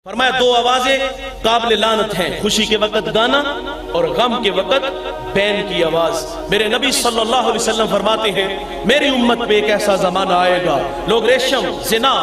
فرمایا دو آوازیں قابل لعنت ہیں، خوشی کے وقت گانا اور غم کے وقت بین کی آواز۔ میرے نبی صلی اللہ علیہ وسلم فرماتے ہیں میری امت پہ ایک ایسا زمانہ آئے گا لوگ ریشم، زنا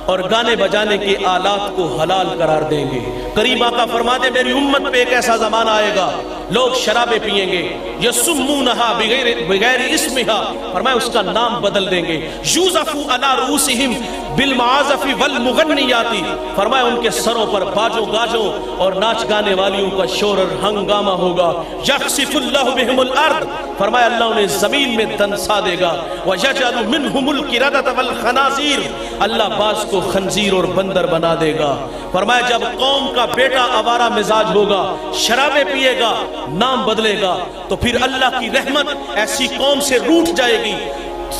اور گانے بجانے کے آلات کو حلال قرار دیں گے۔ کریم آقا فرماتے میری امت پہ ایک ایسا زمانہ آئے گا لوگ شرابیں پیئیں گے، یسمونہا بغیر اسمہا، فرمایا اس کا نام بدل دیں گے، یوزفو علی رؤوسہم بالمعازف والمغنیات، فرمایا ان کے سروں پر باجوں گاجوں اور ناچ گانے والیوں کا شور اور ہنگامہ ہوگا۔ یخسف اللہ بہم الارض، فرمایا اللہ انہیں زمین میں دنسا دے گا۔ ویجعل منہم القردۃ والخنازیر، اللہ بعض کو خنزیر اور بندر بنا دے گا۔ فرمایا جب قوم کا بیٹا آوارہ مزاج ہوگا، شرابیں پیے گا، نام بدلے گا، تو پھر اللہ کی رحمت ایسی قوم سے روٹھ جائے گی۔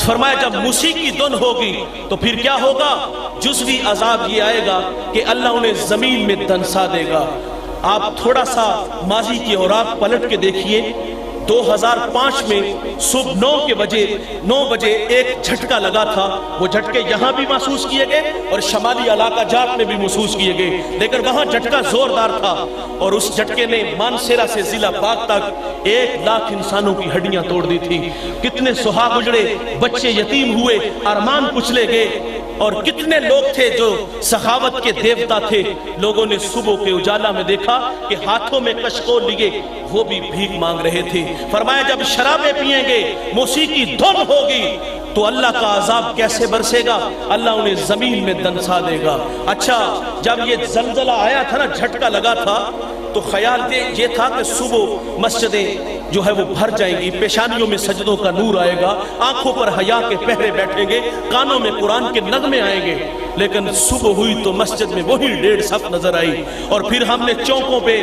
فرمایا جب موسیقی دھن ہوگی تو پھر کیا ہوگا؟ جزوی عذاب یہ آئے گا کہ اللہ انہیں زمین میں دنسا دے گا۔ آپ تھوڑا سا ماضی کی اوراق پلٹ کے دیکھیے، 2005 میں صبح 9 بجے ایک جھٹکا لگا تھا، وہ جھٹکے یہاں بھی محسوس کیے گئے اور شمالی علاقہ جات میں بھی محسوس کیے گئے، لیکن وہاں جھٹکا زوردار تھا اور اس جھٹکے نے مانسیرا سے ضلع پاک تک 1 لاکھ انسانوں کی ہڈیاں توڑ دی تھی۔ کتنے سہاگ اجڑے، بچے یتیم ہوئے، ارمان کچلے گئے، اور کتنے لوگ تھے جو سخاوت کے دیوتا تھے، لوگوں نے صبح کے اجالا میں دیکھا کہ ہاتھوں میں کشکول لیے وہ بھی بھیک مانگ رہے تھے۔ فرمایا جب شرابیں پیئیں گے، موسیقی دھن ہوگی تو اللہ کا عذاب کیسے برسے گا؟ اللہ انہیں زمین میں دنسا دے گا۔ اچھا جب یہ زلزلہ آیا تھا نا، جھٹکا لگا تھا، تو خیال یہ تھا کہ صبح مسجدیں جو ہے وہ بھر جائیں گی، پیشانیوں میں سجدوں کا نور آئے گا، آنکھوں پر حیا کے پہرے بیٹھیں گے، کانوں میں قرآن کے نغمے آئیں گے۔ لیکن صبح ہوئی تو مسجد میں وہی 1.5 صف نظر آئی، اور پھر ہم نے چوکوں پہ،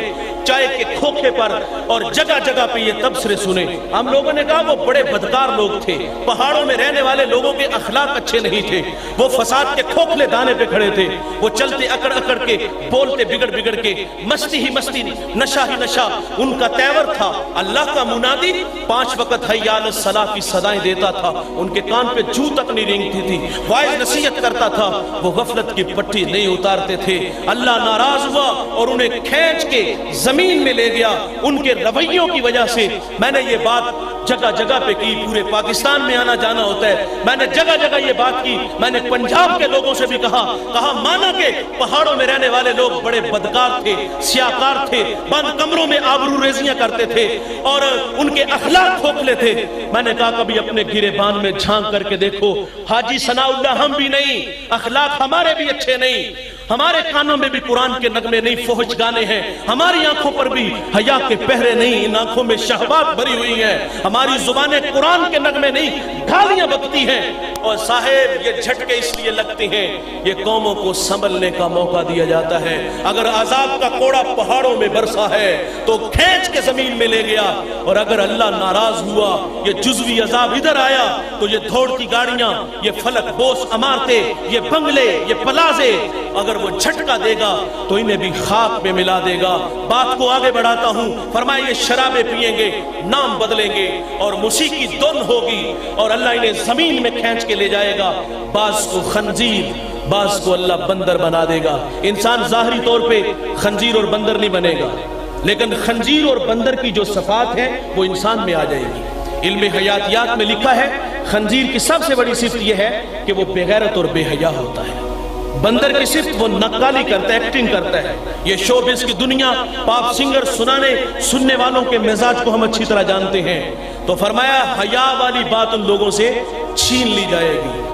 چائے کے کھوکھے پر اور جگہ جگہ پہ یہ تبصرے سنے۔ ہم لوگوں نے کہا وہ بڑے بدکار لوگ تھے، پہاڑوں میں رہنے والے لوگوں کے اخلاق اچھے نہیں تھے، وہ فساد کے کھوکھلے دانے پہ کھڑے تھے، وہ چلتے اکڑ اکڑ کے، بولتے بگڑ کے، مستی ہی مستی، نشہ ہی نشہ ان کا تیور تھا۔ اللہ کا منادی 5 وقت حی علی الصلاۃ کی صدائیں دیتا تھا، ان کے کان پہ جو تک نہیں رینگتی تھی، واعظ نصیحت کرتا تھا، وہ غفلت کی پٹی نہیں اتارتے تھے۔ اللہ ناراض ہوا اور انہیں کھینچ کے زمین میں لے گیا ان کے رویوں کی وجہ سے۔ میں نے یہ بات جگہ جگہ پہ کی، پورے پاکستان میں آنا جانا ہوتا ہے، میں نے جگہ جگہ یہ بات کی، میں نے پنجاب کے لوگوں سے بھی کہا مانا کہ پہاڑوں میں رہنے والے لوگ بڑے بدکار تھے، سیاکار تھے، بند کمروں میں آبرو ریزیاں کرتے تھے اور ان کے اخلاق کھوکھلے تھے۔ میں نے کہا کبھی اپنے گریبان میں جھانک کر کے دیکھو، حاجی ثناء اللہ ہم بھی نہیں، اخلاق ہمارے بھی اچھے نہیں، ہمارے کانوں میں بھی قرآن کے نغمے نہیں، فحش گانے ہیں، ہماری آنکھوں پر بھی حیا کے پہرے نہیں، ان آنکھوں میں شہوات بھری ہوئی ہیں، ہماری زبانیں قرآن کے نغمے نہیں، گالیاں بکتی ہیں۔ اور صاحب یہ جھٹکے اس لیے لگتے ہیں، یہ قوموں کو سنبھلنے کا موقع دیا جاتا ہے۔ اگر عذاب کا کوڑا پہاڑوں میں برسا ہے تو کھینچ کے زمین میں لے گیا، اور اگر اللہ ناراض ہوا، یہ جزوی عذاب ادھر آیا تو یہ دوڑتی گاڑیاں، یہ فلک بوس عمارتیں، یہ بنگلے، یہ پلازے، اگر وہ جھٹکا دے گا تو انہیں بھی خاک میں ملا دے گا۔ بات کو آگے بڑھاتا ہوں، فرمایا یہ شرابیں پیئیں گے، نام بدلیں گے اور موسیقی دھن ہوگی اور اللہ انہیں زمین میں کھینچ کے لے جائے گا۔ بعض کو خنزیر، بعض کو اللہ بندر بنا دے گا۔ انسان ظاہری طور پہ خنزیر اور بندر نہیں بنے گا، لیکن خنزیر اور بندر کی جو صفات ہے وہ انسان میں آ جائے گی۔ علم حیاتیات میں لکھا ہے خنزیر کی سب سے بڑی صفت یہ ہے کہ وہ بے غیرت اور بے حیا ہوتا ہے، بندر کی صفت وہ نقالی کرتا ہے، ایکٹنگ کرتا ہے۔ یہ شوبز کی دنیا، پاپ سنگر سننے والوں کے مزاج کو ہم اچھی طرح جانتے ہیں۔ تو فرمایا حیا والی بات ان لوگوں سے چھین لی جائے گی۔